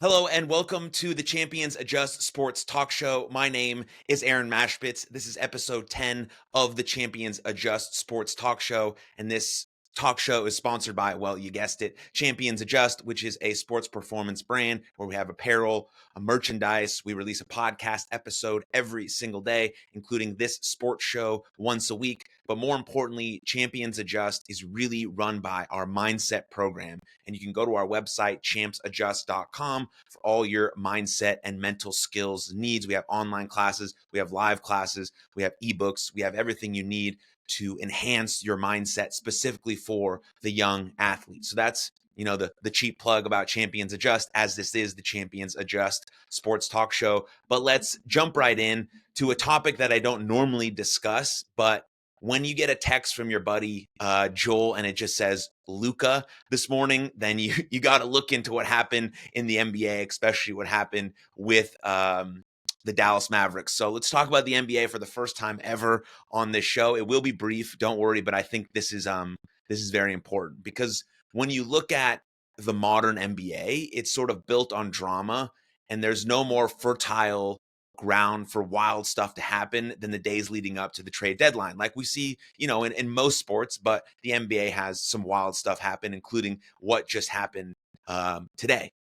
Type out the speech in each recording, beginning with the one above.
Hello and welcome to the Champions Adjust Sports Talk Show. My name is Aaron Machbitz. This is episode 10 of the Champions Adjust Sports Talk Show. And this talk show is sponsored by, well, you guessed it, Champions Adjust, which is a sports performance brand where we have apparel, a merchandise. We release a podcast episode every single day, including this sports show once a week. But more importantly, Champions Adjust is really run by our mindset program. And you can go to our website, champsadjust.com, for all your mindset and mental skills needs. We have online classes, we have live classes, we have ebooks, we have everything you need to enhance your mindset specifically for the young athlete. So that's the cheap plug about Champions Adjust, as this is the Champions Adjust sports talk show. But let's jump right in to a topic that I don't normally discuss, but when you get a text from your buddy Joel and it just says Luka this morning, then you got to look into what happened in the NBA, especially what happened with the Dallas Mavericks. So let's talk about the NBA for the first time ever on this show. It will be brief, don't worry, but I think this is very important because when you look at the modern NBA, it's sort of built on drama, and there's no more fertile ground for wild stuff to happen than the days leading up to the trade deadline. Like we see, in most sports, but the NBA has some wild stuff happen, including what just happened today.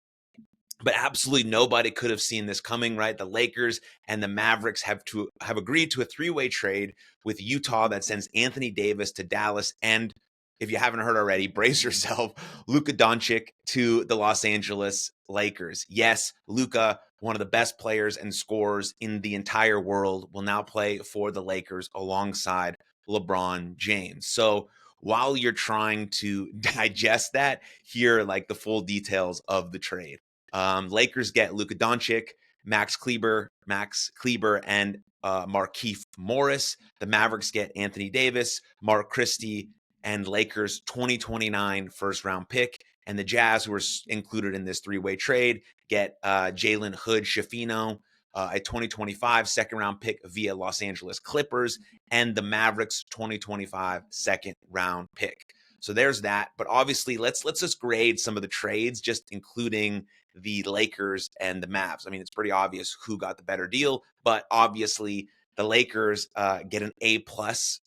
But absolutely nobody could have seen this coming, right? The Lakers and the Mavericks have agreed to a three-way trade with Utah that sends Anthony Davis to Dallas, and if you haven't heard already, brace yourself, Luka Doncic to the Los Angeles Lakers. Yes, Luka, one of the best players and scorers in the entire world, will now play for the Lakers alongside LeBron James. So while you're trying to digest that, here are like the full details of the trade. Lakers get Luka Doncic, Max Kleber, and Markieff Morris. The Mavericks get Anthony Davis, Mark Christie, and Lakers 2029 first-round pick. And the Jazz, who were included in this three-way trade, get Jalen Hood-Schifino, a 2025 second-round pick via Los Angeles Clippers, and the Mavericks 2025 second-round pick. So there's that. But obviously, let's just grade some of the trades, just including the Lakers and the Mavs. I mean, it's pretty obvious who got the better deal, but obviously the Lakers get an A+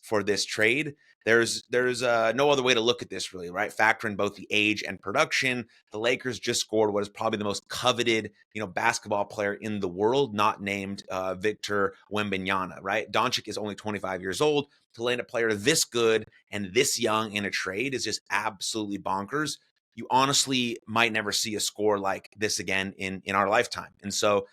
for this trade. There's no other way to look at this, really, right? Factoring both the age and production, the Lakers just scored what is probably the most coveted, basketball player in the world, not named Victor Wembanyama, right? Doncic is only 25 years old. To land a player this good and this young in a trade is just absolutely bonkers. You honestly might never see a score like this again in our lifetime. And so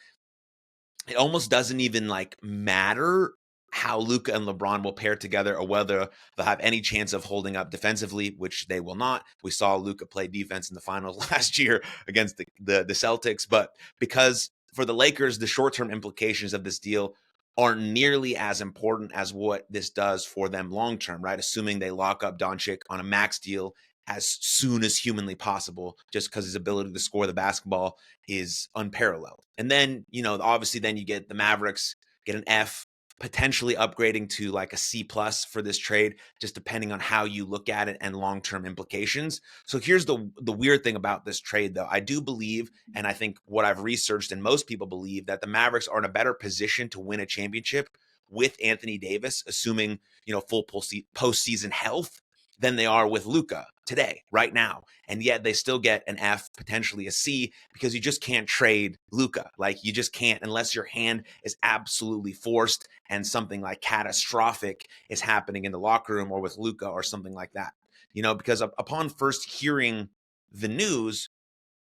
it almost doesn't even matter how Luka and LeBron will pair together or whether they'll have any chance of holding up defensively, which they will not. We saw Luka play defense in the finals last year against the Celtics, but because for the Lakers, the short-term implications of this deal aren't nearly as important as what this does for them long-term, right? Assuming they lock up Doncic on a max deal as soon as humanly possible, just because his ability to score the basketball is unparalleled. And then, obviously then you get the Mavericks, get an F, potentially upgrading to like a C+ for this trade, just depending on how you look at it and long-term implications. So here's the weird thing about this trade, though. I do believe, and I think what I've researched and most people believe, that the Mavericks are in a better position to win a championship with Anthony Davis, assuming, full postseason health, than they are with Luka today, right now. And yet they still get an F, potentially a C, because you just can't trade Luka. Like, you just can't unless your hand is absolutely forced and something like catastrophic is happening in the locker room or with Luka or something like that. Because upon first hearing the news,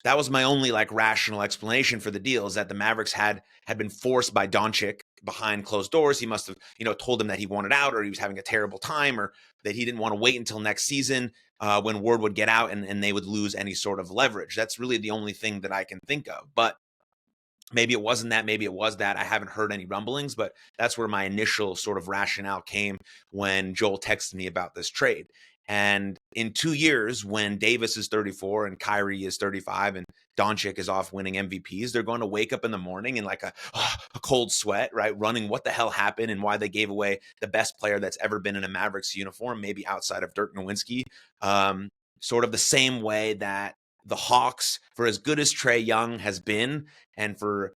that was my only rational explanation for the deal, is that the Mavericks had been forced by Doncic behind closed doors. He must have, told them that he wanted out, or he was having a terrible time, or that he didn't want to wait until next season when word would get out and they would lose any sort of leverage. That's really the only thing that I can think of. But maybe it wasn't that, maybe it was that. I haven't heard any rumblings, but that's where my initial sort of rationale came when Joel texted me about this trade. And in 2 years, when Davis is 34 and Kyrie is 35 and Doncic is off winning MVPs, they're going to wake up in the morning in a cold sweat, right? Running what the hell happened and why they gave away the best player that's ever been in a Mavericks uniform, maybe outside of Dirk Nowitzki. Sort of the same way that the Hawks, for as good as Trae Young has been, and for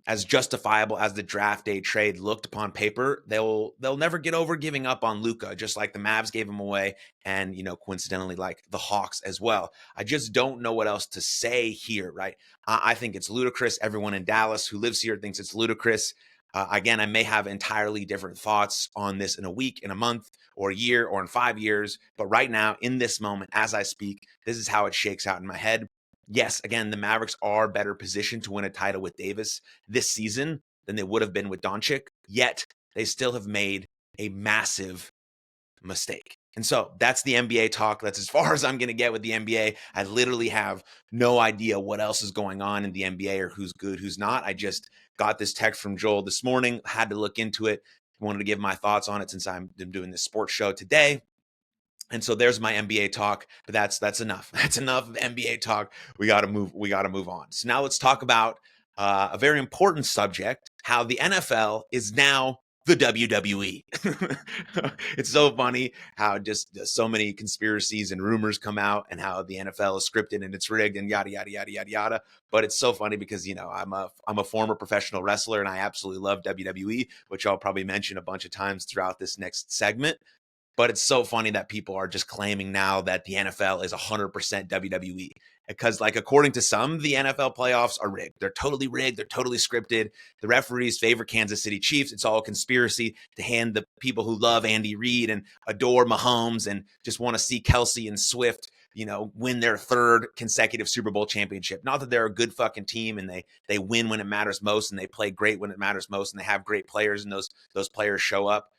as justifiable as the draft day trade looked upon paper, they'll never get over giving up on Luka, just like the Mavs gave him away, and coincidentally, like the Hawks as well. I just don't know what else to say here, right? I think it's ludicrous. Everyone in Dallas who lives here thinks it's ludicrous. Again, I may have entirely different thoughts on this in a week, in a month, or a year, or in 5 years. But right now, in this moment, as I speak, this is how it shakes out in my head. Yes, again, the Mavericks are better positioned to win a title with Davis this season than they would have been with Doncic, yet they still have made a massive mistake. And so that's the NBA talk. That's as far as I'm going to get with the NBA. I literally have no idea what else is going on in the NBA or who's good, who's not. I just got this text from Joel this morning, had to look into it, wanted to give my thoughts on it since I'm doing this sports show today. And so there's my NBA talk, but that's enough. That's enough of NBA talk. We got to move on. So now let's talk about a very important subject: how the NFL is now the WWE. It's so funny how just so many conspiracies and rumors come out, and how the NFL is scripted and it's rigged and yada yada yada yada yada. But it's so funny because I'm a former professional wrestler and I absolutely love WWE, which I'll probably mention a bunch of times throughout this next segment. But it's so funny that people are just claiming now that the NFL is 100% WWE. Because, like, according to some, the NFL playoffs are rigged. They're totally rigged. They're totally scripted. The referees favor Kansas City Chiefs. It's all a conspiracy to hand the people who love Andy Reid and adore Mahomes and just want to see Kelsey and Swift, win their third consecutive Super Bowl championship. Not that they're a good fucking team and they win when it matters most and they play great when it matters most and they have great players and those players show up,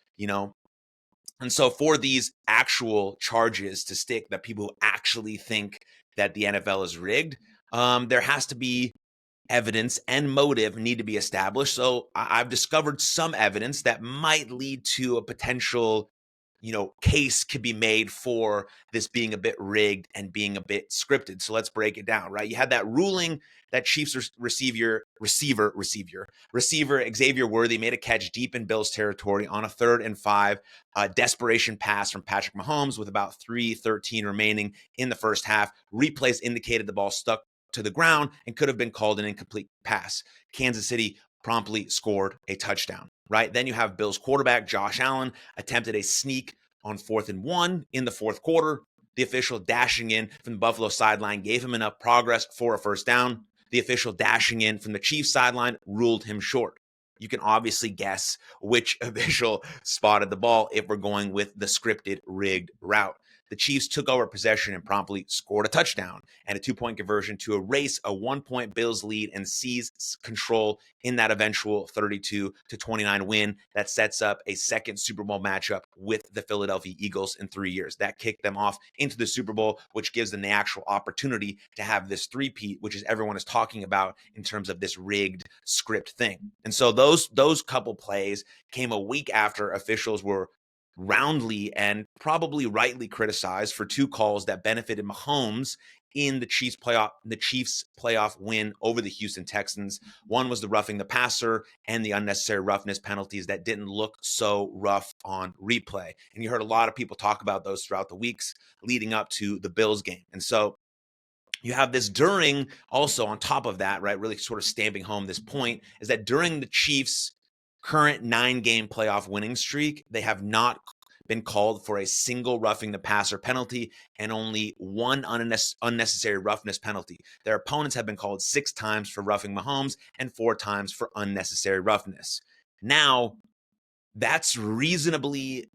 And so for these actual charges to stick, that people who actually think that the NFL is rigged, there has to be evidence and motive need to be established. So I've discovered some evidence that might lead to a potential, case could be made for this being a bit rigged and being a bit scripted. So let's break it down, right? You had that ruling that Chiefs receiver Xavier Worthy made a catch deep in Bills territory on a 3rd and 5 desperation pass from Patrick Mahomes with about 3:13 remaining in the first half. Replays indicated the ball stuck to the ground and could have been called an incomplete pass. Kansas City promptly scored a touchdown, right? Then you have Bills quarterback Josh Allen attempted a sneak on 4th and 1 in the fourth quarter. The official dashing in from the Buffalo sideline gave him enough progress for a first down. The official dashing in from the Chiefs sideline ruled him short. You can obviously guess which official spotted the ball if we're going with the scripted, rigged route. The Chiefs took over possession and promptly scored a touchdown and a 2-point conversion to erase a 1-point Bills lead and seize control in that eventual 32-29 win that sets up a second Super Bowl matchup with the Philadelphia Eagles in 3 years. That kicked them off into the Super Bowl, which gives them the actual opportunity to have this three-peat, which is everyone is talking about in terms of this rigged script thing. And so those couple plays came a week after officials were roundly and probably rightly criticized for 2 calls that benefited Mahomes in the Chiefs playoff win over the Houston Texans. One was the roughing the passer and the unnecessary roughness penalties that didn't look so rough on replay. And you heard a lot of people talk about those throughout the weeks leading up to the Bills game. And so you have this during, also on top of that, right, really sort of stamping home this point, is that during the Chiefs' current 9-game playoff winning streak, they have not been called for a single roughing the passer penalty and only 1 unnecessary roughness penalty. Their opponents have been called 6 times for roughing Mahomes and 4 times for unnecessary roughness. Now, that's reasonably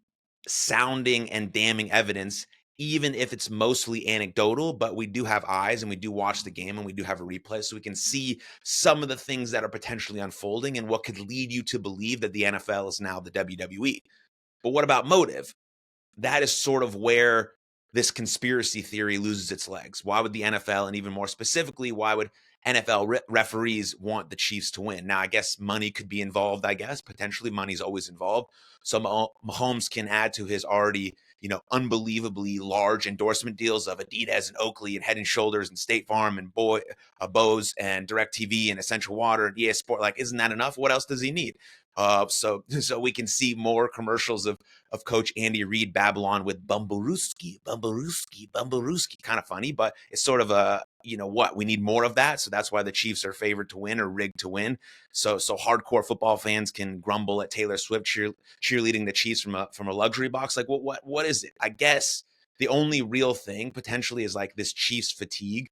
sounding and damning evidence, even if it's mostly anecdotal, but we do have eyes and we do watch the game and we do have a replay, so we can see some of the things that are potentially unfolding and what could lead you to believe that the NFL is now the WWE. But what about motive? That is sort of where this conspiracy theory loses its legs. Why would the NFL, and even more specifically, why would NFL referees want the Chiefs to win? Now, I guess money could be involved, potentially money's always involved. So Mahomes can add to his already, unbelievably large endorsement deals of Adidas and Oakley and Head and Shoulders and State Farm and Bose and DirecTV and Essential Water and EA Sport. Like, isn't that enough? What else does he need? So we can see more commercials of Coach Andy Reid Babylon with Bumblewski, Bumblewski, Bumblewski. Kind of funny, but it's sort of a, what, we need more of that. So that's why the Chiefs are favored to win or rigged to win. So hardcore football fans can grumble at Taylor Swift cheerleading the Chiefs from a luxury box. Like, what is it? I guess the only real thing potentially is like this Chiefs fatigue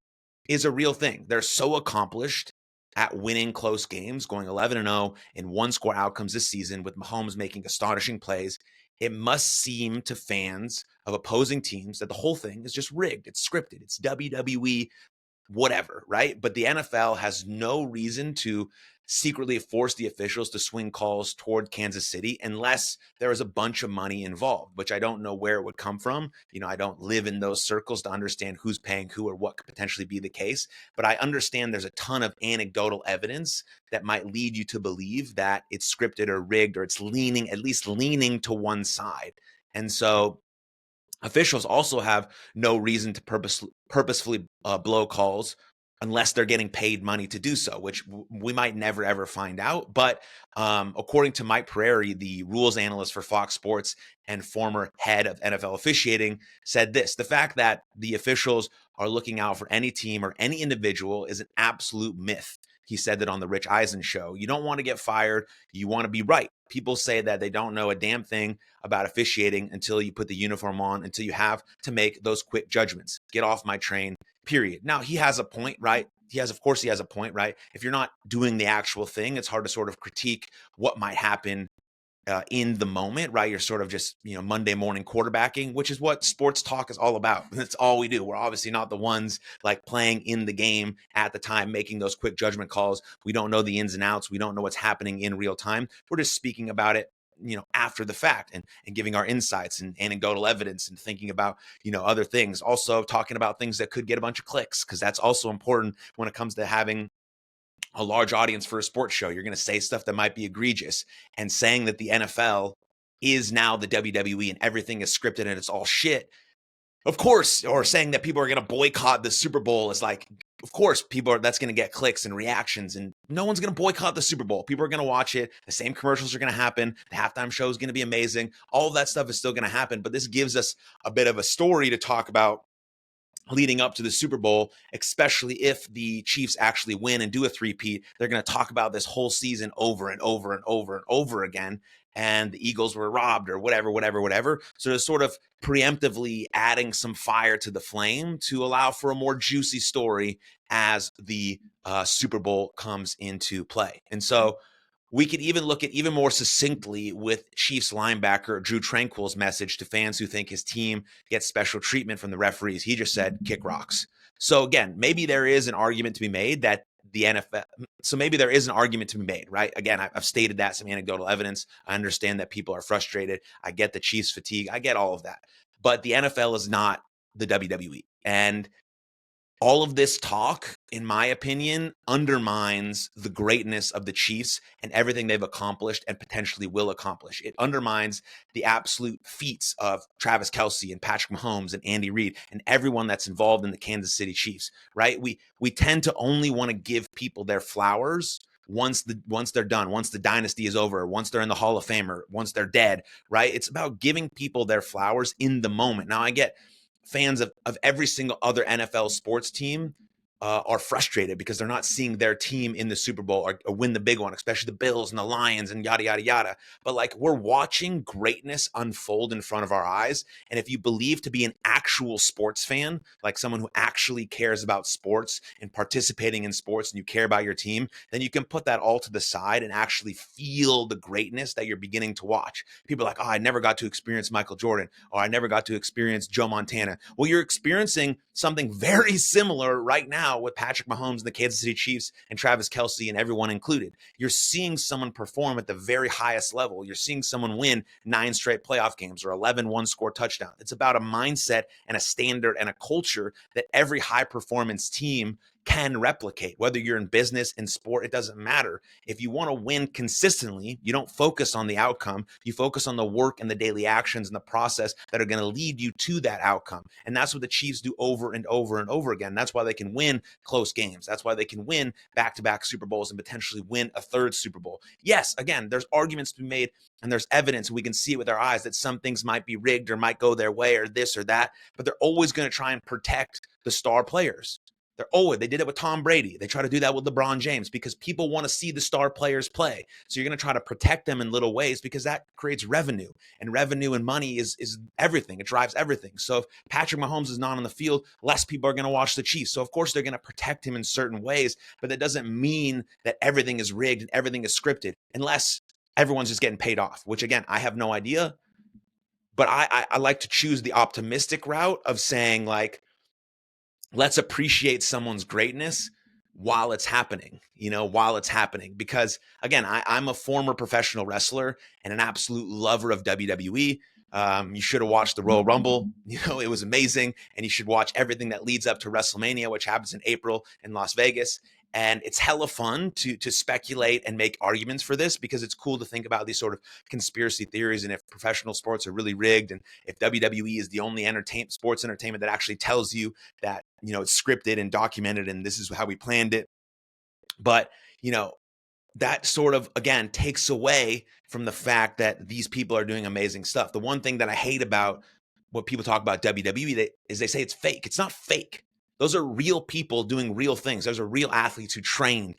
is a real thing. They're so accomplished at winning close games, going 11-0 in one-score outcomes this season with Mahomes making astonishing plays. It must seem to fans of opposing teams that the whole thing is just rigged. It's scripted. It's WWE, whatever, right? But the NFL has no reason to secretly force the officials to swing calls toward Kansas City unless there is a bunch of money involved, which I don't know where it would come from. I don't live in those circles to understand who's paying who or what could potentially be the case. But I understand there's a ton of anecdotal evidence that might lead you to believe that it's scripted or rigged, or it's at least leaning to one side. And so officials also have no reason to purposefully blow calls unless they're getting paid money to do so, which we might never, ever find out. But according to Mike Prairie, the rules analyst for Fox Sports and former head of NFL officiating, said this: the fact that the officials are looking out for any team or any individual is an absolute myth. He said that on the Rich Eisen show. You don't want to get fired. You want to be right. People say that they don't know a damn thing about officiating until you put the uniform on, until you have to make those quick judgments. Get off my train, period. Now, he has a point, right? Of course he has a point, right? If you're not doing the actual thing, it's hard to sort of critique what might happen in the moment, right? You're sort of just, Monday morning quarterbacking, which is what sports talk is all about. That's all we do. We're obviously not the ones like playing in the game at the time, making those quick judgment calls. We don't know the ins and outs. We don't know what's happening in real time. We're just speaking about it, after the fact, and giving our insights and anecdotal evidence and thinking about, other things. Also talking about things that could get a bunch of clicks, because that's also important when it comes to having a large audience for a sports show. You're going to say stuff that might be egregious, and saying that the NFL is now the WWE and everything is scripted and it's all shit. Of course, or saying that people are going to boycott the Super Bowl is like, of course, that's going to get clicks and reactions, and no one's going to boycott the Super Bowl. People are going to watch it. The same commercials are going to happen. The halftime show is going to be amazing. All of that stuff is still going to happen, but this gives us a bit of a story to talk about leading up to the Super Bowl, especially if the Chiefs actually win and do a three-peat. They're going to talk about this whole season over and over and over and over again, and the Eagles were robbed or whatever. So to sort of preemptively adding some fire to the flame to allow for a more juicy story as the Super Bowl comes into play. And so we could even look at even more succinctly with Chiefs linebacker Drew Tranquill's message to fans who think his team gets special treatment from the referees. He just said, kick rocks. So again, maybe there is an argument to be made that the NFL, so maybe there is an argument to be made, right? Again, I've stated that, some anecdotal evidence. I understand that people are frustrated. I get the Chiefs fatigue. I get all of that. But the NFL is not the WWE. And all of this talk, in my opinion, undermines the greatness of the Chiefs and everything they've accomplished and potentially will accomplish. It undermines the absolute feats of Travis Kelce and Patrick Mahomes and Andy Reid and everyone that's involved in the Kansas City Chiefs, right? We tend to only want to give people their flowers once they're done, once the dynasty is over, once they're in the Hall of Fame, or once they're dead, right? It's about giving people their flowers in the moment. Now, I get fans of every single other NFL sports team are frustrated because they're not seeing their team in the Super Bowl or win the big one, especially the Bills and the Lions and yada, yada, yada. But like, we're watching greatness unfold in front of our eyes. And if you believe to be an actual sports fan, like someone who actually cares about sports and participating in sports, and you care about your team, then you can put that all to the side and actually feel the greatness that you're beginning to watch. People are like, oh, I never got to experience Michael Jordan, or I never got to experience Joe Montana. Well, you're experiencing something very similar right now with Patrick Mahomes and the Kansas City Chiefs and Travis Kelce and everyone included. You're seeing someone perform at the very highest level. You're seeing someone win 9 straight playoff games or 11 one-score touchdowns. It's about a mindset and a standard and a culture that every high-performance team can replicate. Whether you're in business, in sport, it doesn't matter. If you want to win consistently, you don't focus on the outcome. You focus on the work and the daily actions and the process that are going to lead you to that outcome. And that's what the Chiefs do over and over and over again. That's why they can win close games. That's why they can win back-to-back Super Bowls and potentially win a third Super Bowl. Yes, again, there's arguments to be made and there's evidence. We can see it with our eyes that some things might be rigged or might go their way or this or that, but they're always going to try and protect the star players. They did it with Tom Brady. They try to do that with LeBron James because people want to see the star players play. So you're going to try to protect them in little ways because that creates revenue. And revenue and money is everything. It drives everything. So if Patrick Mahomes is not on the field, less people are going to watch the Chiefs. So of course they're going to protect him in certain ways, but that doesn't mean that everything is rigged and everything is scripted unless everyone's just getting paid off, which again, I have no idea. But I like to choose the optimistic route of saying like, let's appreciate someone's greatness while it's happening, because again, I'm a former professional wrestler and an absolute lover of WWE. You should have watched the Royal Rumble. It was amazing. And you should watch everything that leads up to WrestleMania, which happens in April in Las Vegas. And it's hella fun to speculate and make arguments for this because it's cool to think about these sort of conspiracy theories and if professional sports are really rigged and if WWE is the only sports entertainment that actually tells you that, it's scripted and documented and this is how we planned it. But, that sort of, again, takes away from the fact that these people are doing amazing stuff. The one thing that I hate about what people talk about WWE is they say it's fake. It's not fake. Those are real people doing real things. Those are real athletes who train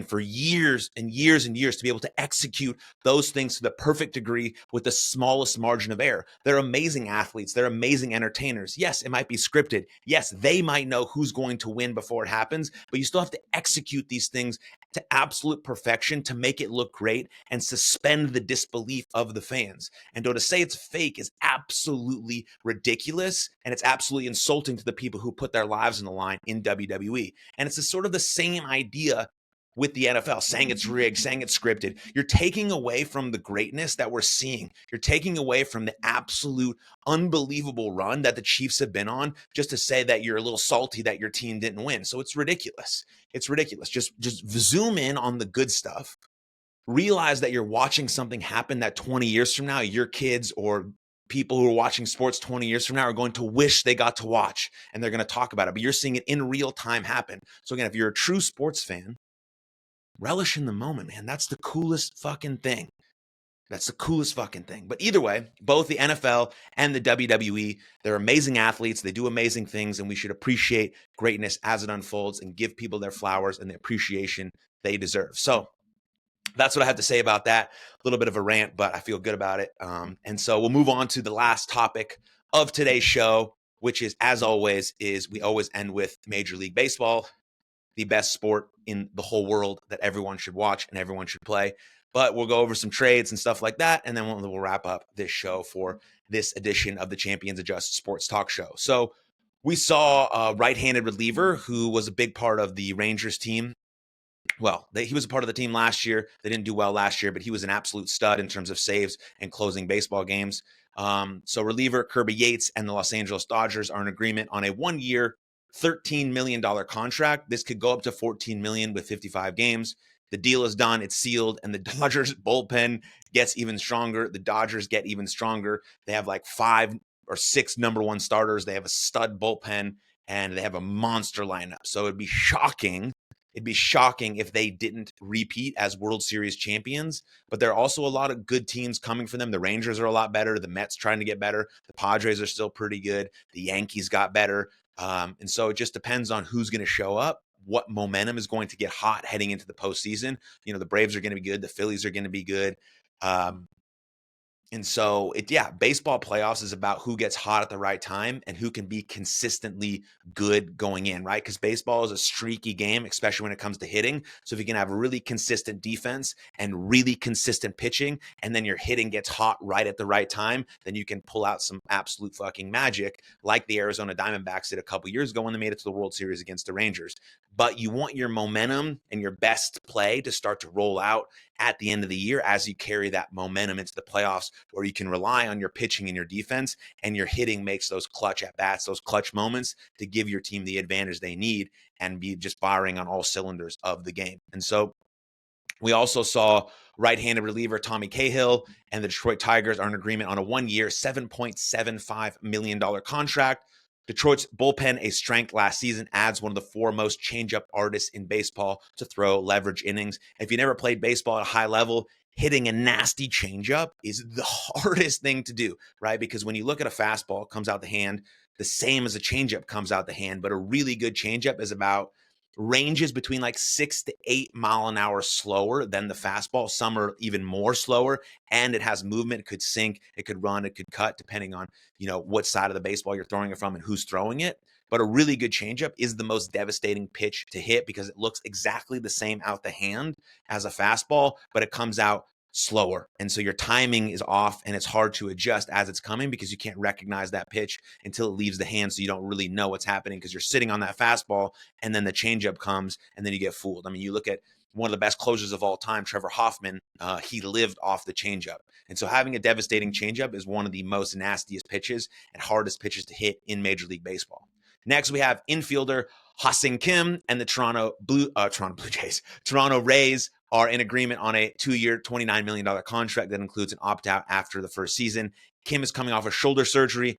for years and years and years to be able to execute those things to the perfect degree with the smallest margin of error. They're amazing athletes. They're amazing entertainers. Yes, it might be scripted. Yes, they might know who's going to win before it happens, but you still have to execute these things to absolute perfection to make it look great and suspend the disbelief of the fans. And to say it's fake is absolutely ridiculous, and it's absolutely insulting to the people who put their lives on the line in WWE. And it's sort of the same idea with the NFL, saying it's rigged, saying it's scripted. You're taking away from the greatness that we're seeing. You're taking away from the absolute unbelievable run that the Chiefs have been on just to say that you're a little salty that your team didn't win. So it's ridiculous. It's ridiculous. Just zoom in on the good stuff. Realize that you're watching something happen that 20 years from now, your kids or people who are watching sports 20 years from now are going to wish they got to watch and they're going to talk about it, but you're seeing it in real time happen. So again, if you're a true sports fan, relish in the moment, man. That's the coolest fucking thing. That's the coolest fucking thing. But either way, both the NFL and the WWE, they're amazing athletes. They do amazing things, and we should appreciate greatness as it unfolds and give people their flowers and the appreciation they deserve. So that's what I have to say about that. A little bit of a rant, but I feel good about it. And so we'll move on to the last topic of today's show, which is, as always, we always end with Major League Baseball, the best sport in the whole world that everyone should watch and everyone should play. But we'll go over some trades and stuff like that, and then we'll wrap up this show for this edition of the Champions Adjust Sports Talk Show. So we saw a right-handed reliever who was a big part of the Rangers team. Well, he was a part of the team last year. They didn't do well last year, but he was an absolute stud in terms of saves and closing baseball games. So reliever Kirby Yates and the Los Angeles Dodgers are in agreement on a 1-year, $13 million contract. This could go up to $14 million with 55 games. The deal is done. It's sealed. And the Dodgers bullpen gets even stronger. The Dodgers get even stronger. They have like 5 or 6 number one starters. They have a stud bullpen and they have a monster lineup. So it'd be shocking. It'd be shocking if they didn't repeat as World Series champions, but there are also a lot of good teams coming for them. The Rangers are a lot better. The Mets trying to get better. The Padres are still pretty good. The Yankees got better. And so it just depends on who's going to show up, what momentum is going to get hot heading into the postseason. The Braves are going to be good. The Phillies are going to be good. And so baseball playoffs is about who gets hot at the right time and who can be consistently good going in, right? Because baseball is a streaky game, especially when it comes to hitting. So if you can have really consistent defense and really consistent pitching, and then your hitting gets hot right at the right time, then you can pull out some absolute fucking magic like the Arizona Diamondbacks did a couple years ago when they made it to the World Series against the Rangers. but you want your momentum and your best play to start to roll out at the end of the year as you carry that momentum into the playoffs, where you can rely on your pitching and your defense, and your hitting makes those clutch at bats, those clutch moments to give your team the advantage they need and be just firing on all cylinders of the game. And so we also saw right-handed reliever Tommy Cahill and the Detroit Tigers are in agreement on a one-year, $7.75 million contract. Detroit's bullpen, a strength last season, adds one of the four most changeup artists in baseball to throw leverage innings. If you never played baseball at a high level, hitting a nasty changeup is the hardest thing to do, right? Because when you look at a fastball, it comes out the hand the same as a changeup comes out the hand, but a really good changeup is about ranges between like 6 to 8 mile an hour slower than the fastball. Some are even more slower, and it has movement. It could sink, it could run, it could cut, depending on, what side of the baseball you're throwing it from and who's throwing it. But a really good changeup is the most devastating pitch to hit because it looks exactly the same out the hand as a fastball, but it comes out slower. And so your timing is off and it's hard to adjust as it's coming because you can't recognize that pitch until it leaves the hand. So you don't really know what's happening because you're sitting on that fastball and then the changeup comes and then you get fooled. I mean, you look at one of the best closers of all time, Trevor Hoffman, he lived off the changeup. And so having a devastating changeup is one of the most nastiest pitches and hardest pitches to hit in Major League Baseball. Next, we have infielder Ha-Seong Kim and the Toronto Rays are in agreement on a 2-year, $29 million contract that includes an opt-out after the first season. Kim is coming off of shoulder surgery,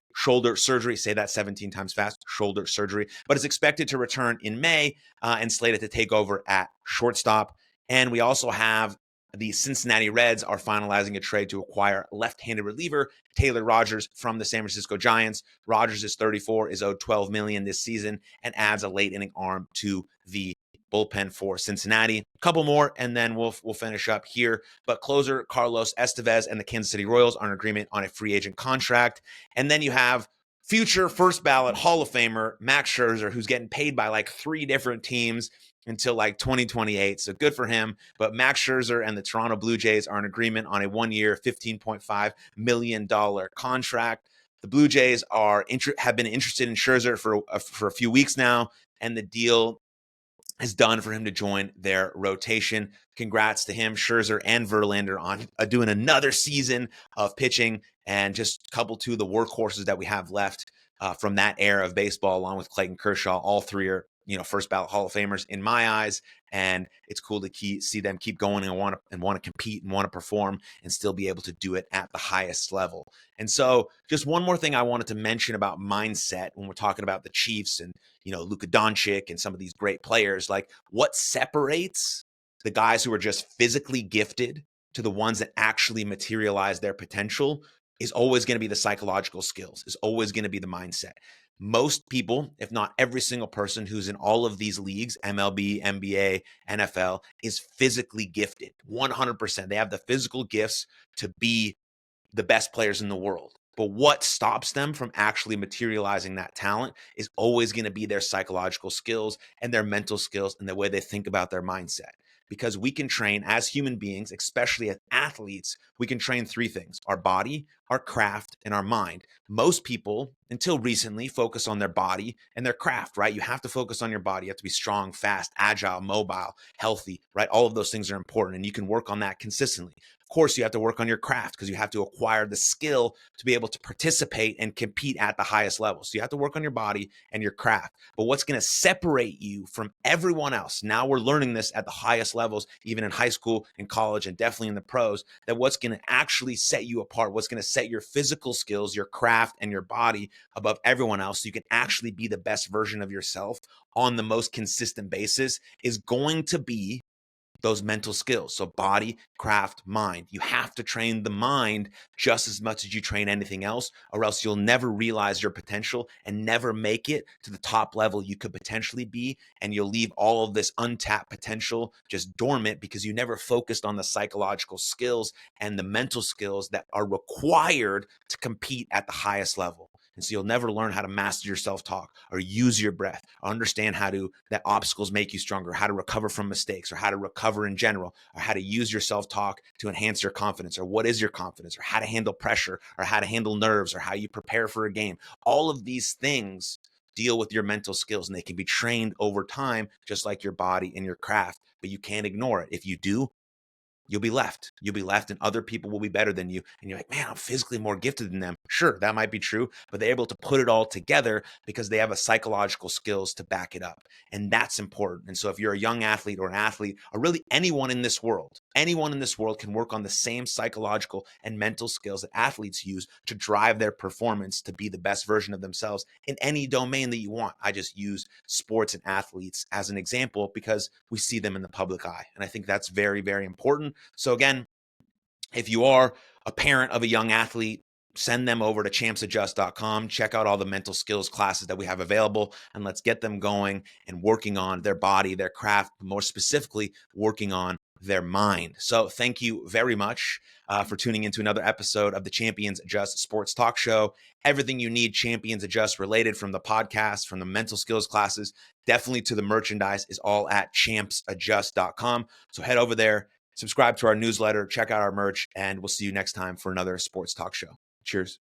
say that 17 times fast, shoulder surgery, but is expected to return in May and slated to take over at shortstop. And we also have the Cincinnati Reds are finalizing a trade to acquire left-handed reliever Taylor Rogers from the San Francisco Giants. Rogers is 34, is owed $12 million this season, and adds a late-inning arm to the bullpen for Cincinnati. A couple more, and then we'll finish up here. But closer Carlos Estevez and the Kansas City Royals are in agreement on a free agent contract. And then you have future first ballot Hall of Famer Max Scherzer, who's getting paid by like 3 different teams until like 2028. So good for him. But Max Scherzer and the Toronto Blue Jays are in agreement on a 1-year, $15.5 million contract. The Blue Jays have been interested in Scherzer for a few weeks now, and the deal is done for him to join their rotation. Congrats to him, Scherzer and Verlander, on doing another season of pitching, and just couple two of the workhorses that we have left from that era of baseball, along with Clayton Kershaw. All 3 are first ballot Hall of Famers in my eyes, and it's cool to see them keep going and want to compete and want to perform and still be able to do it at the highest level. And so just one more thing I wanted to mention about mindset when we're talking about the Chiefs and Luka Doncic and some of these great players. Like, what separates the guys who are just physically gifted to the ones that actually materialize their potential is always going to be the psychological skills, is always going to be the mindset. Most people, if not every single person who's in all of these leagues, MLB, NBA, NFL, is physically gifted, 100%. They have the physical gifts to be the best players in the world. But what stops them from actually materializing that talent is always going to be their psychological skills and their mental skills and the way they think about their mindset. Because we can train as human beings, especially as athletes, we can train 3 things: our body, our craft, and our mind. Most people, until recently, focus on their body and their craft, right? You have to focus on your body. You have to be strong, fast, agile, mobile, healthy, right? All of those things are important, and you can work on that consistently. Of course, you have to work on your craft because you have to acquire the skill to be able to participate and compete at the highest level. So you have to work on your body and your craft. But what's going to separate you from everyone else, now we're learning this at the highest levels, even in high school, in college, and definitely in the pros, that what's going to actually set you apart, what's going to set your physical skills, your craft, and your body above everyone else so you can actually be the best version of yourself on the most consistent basis, is going to be those mental skills. So body, craft, mind. You have to train the mind just as much as you train anything else, or else you'll never realize your potential and never make it to the top level you could potentially be. And you'll leave all of this untapped potential just dormant because you never focused on the psychological skills and the mental skills that are required to compete at the highest level. And so you'll never learn how to master your self-talk or use your breath, or understand that obstacles make you stronger, how to recover from mistakes, or how to recover in general, or how to use your self-talk to enhance your confidence, or what is your confidence, or how to handle pressure, or how to handle nerves, or how you prepare for a game. All of these things deal with your mental skills, and they can be trained over time, just like your body and your craft, but you can't ignore it. If you do, you'll be left. You'll be left, and other people will be better than you. And you're like, man, I'm physically more gifted than them. Sure, that might be true, but they're able to put it all together because they have a psychological skills to back it up. And that's important. And so if you're a young athlete or an athlete, or really anyone in this world can work on the same psychological and mental skills that athletes use to drive their performance to be the best version of themselves in any domain that you want. I just use sports and athletes as an example because we see them in the public eye. And I think that's very, very important. So again, if you are a parent of a young athlete, send them over to champsadjust.com. Check out all the mental skills classes that we have available, and let's get them going and working on their body, their craft, more specifically, working on their mind. So thank you very much for tuning into another episode of the Champions Adjust Sports Talk Show. Everything you need Champions Adjust related, from the podcast, from the mental skills classes, definitely to the merchandise, is all at champsadjust.com. So head over there, subscribe to our newsletter, check out our merch, and we'll see you next time for another sports talk show. Cheers.